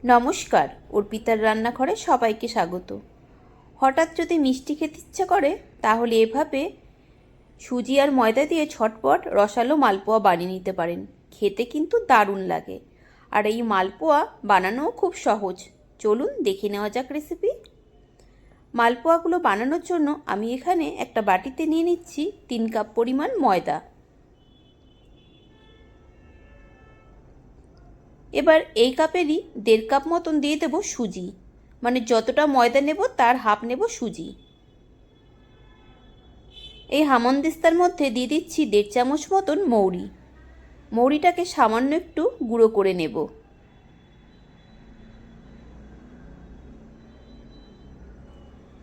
নমস্কার, অর্পিতার রান্নাঘরে সবাইকে স্বাগত। হঠাৎ যদি মিষ্টি খেতে ইচ্ছা করে তাহলে এভাবে সুজি আর ময়দা দিয়ে ঝটপট রসালো মালপোয়া বানিয়ে নিতে পারেন। খেতে কিন্তু দারুণ লাগে। আর এই মালপোয়া বানানোও খুব সহজ। চলুন দেখে নেওয়া যাক রেসিপি। মালপোয়াগুলো বানানোর জন্য আমি এখানে একটা বাটিতে নিয়ে নিচ্ছি 3 কাপ পরিমাণ ময়দা। এবার এই কাপেরই 1.5 কাপ মতন দিয়ে দেব সুজি, মানে যতটা ময়দা নেব তার হাফ নেব সুজি। এই হামনদিস্তার মধ্যে দিয়ে দিচ্ছি 1.5 চামচ মতন মৌরি। মৌরিটাকে সামান্য একটু গুঁড়ো করে নেব।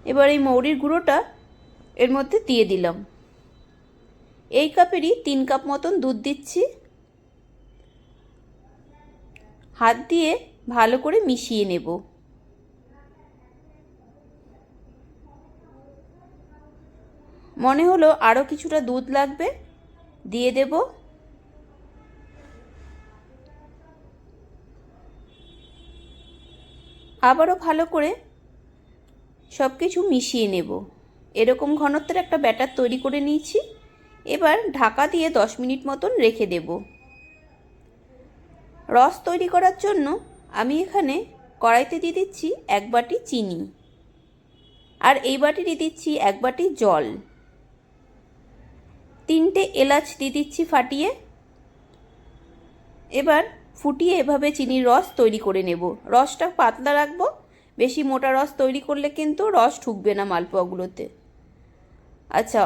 এবার এই মৌরির গুঁড়োটা এর মধ্যে দিয়ে দিলাম। এই কাপেরই 3 কাপ মতন দুধ দিচ্ছি। হাত দিয়ে ভালো করে মিশিয়ে নেব। মনে হলো আরও কিছুটা দুধ লাগবে, দিয়ে দেব। আবারও ভালো করে সব কিছু মিশিয়ে নেব। এরকম ঘনত্বের একটা ব্যাটার তৈরি করে নিয়েছি। এবার ঢাকা দিয়ে 10 মিনিট মতন রেখে দেব। রস তৈরি করার জন্য আমি এখানে কড়াইতে দিয়ে দিচ্ছি 1 বাটি চিনি, আর এই বাটিতে দিচ্ছি 1 বাটি জল। 3টে এলাচ দিয়ে দিচ্ছি ফাটিয়ে। এবার ফুটিয়ে এভাবে চিনির রস তৈরি করে নেব। রসটা পাতলা রাখবো, বেশি মোটা রস তৈরি করলে কিন্তু রস ঢুকবে না মালপোয়াগুলোতে। আচ্ছা,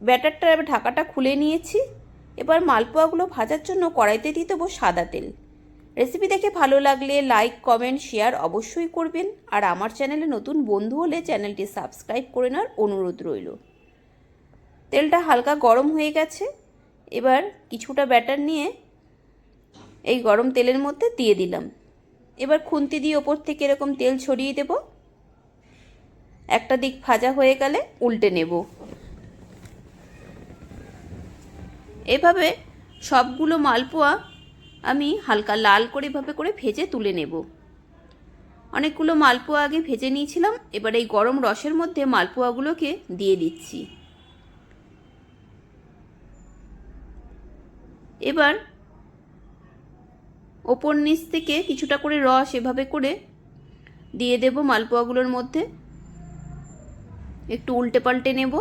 ব্যাটারটা এবার ঢাকাটা খুলে নিয়েছি। এবার মালপোয়াগুলো ভাজার জন্য কড়াইতে দিয়ে দেবো সাদা তেল। রেসিপি দেখে ভালো লাগলে লাইক, কমেন্ট, শেয়ার অবশ্যই করবেন। আর আমার চ্যানেলে নতুন বন্ধু হলে চ্যানেলটি সাবস্ক্রাইব করে নেওয়ার অনুরোধ রইল। তেলটা হালকা গরম হয়ে গেছে। এবার কিছুটা ব্যাটার নিয়ে এই গরম তেলের মধ্যে দিয়ে দিলাম। এবার খুন্তি দিয়ে ওপর থেকে এরকম তেল ছড়িয়ে দেব। একটা দিক ভাজা হয়ে গেলে উল্টে নেব। এভাবে সবগুলো মালপোয়া আমি হালকা লাল করে এভাবে করে ভেজে তুলে নেব। অনেকগুলো মালপোয়া আগে ভেজে নিয়েছিলাম। এবার এই গরম রসের মধ্যে মালপোয়াগুলোকে দিয়ে দিচ্ছি। এবার ওপর নিচ থেকে কিছুটা করে রস এভাবে করে দিয়ে দেব মালপোয়াগুলোর মধ্যে। একটু উল্টে পাল্টে নেব।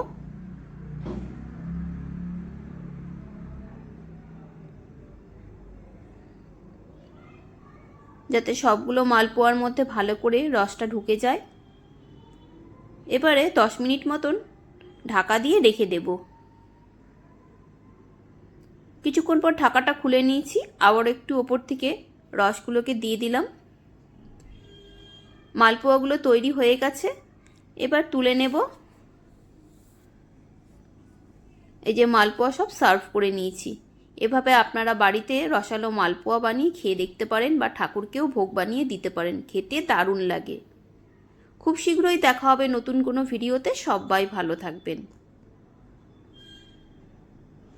যাতে সবগুলো মালপোয়ার মধ্যে ভালো করে রসটা ঢুকে যায়। এবারে 10 মিনিট মতন ঢাকা দিয়ে রেখে দেব। কিছুক্ষণ পর ঢাকাটা খুলে নিয়েছি। আবার একটু ওপর থেকে রসগুলোকে দিয়ে দিলাম। মালপোয়াগুলো তৈরি হয়ে গেছে। এবার তুলে নেব। এই যে মালপোয়া সব সার্ভ করে নিয়েছি। এভাবে আপনারা বাড়িতে রসালো মালপোয়া বানিয়ে খেয়ে দেখতে পারেন, বা ঠাকুরকেও ভোগ বানিয়ে দিতে পারেন। খেতে দারুণ লাগে। খুব শীঘ্রই দেখা হবে নতুন কোনো ভিডিওতে। সবাই ভালো থাকবেন।